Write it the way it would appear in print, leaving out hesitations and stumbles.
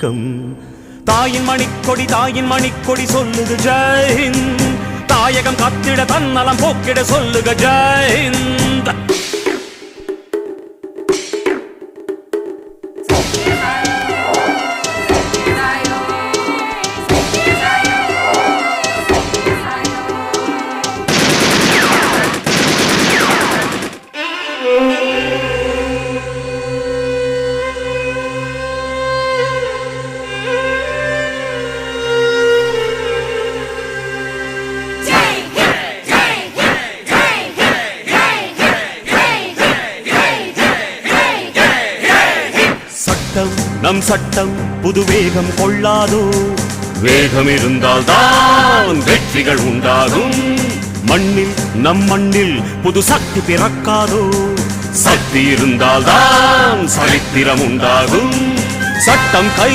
வணக்கம். தாயின் மணிக்கொடி சொல்லுது ஜெய் ஹிந்த். தாயகம் காத்திட தன்னலம் போக்கிட சொல்லுக ஜெய் ஹிந்த். நம் சட்டம் புது வேகம் கொள்ளாதோ. வேகம் இருந்தால் தான் வெற்றிகள் உண்டாகும். மண்ணில் நம் மண்ணில் புது சக்தி பிறக்காதோ. சக்தி இருந்தால் தான் சரித்திரம் உண்டாகும். சட்டம் கை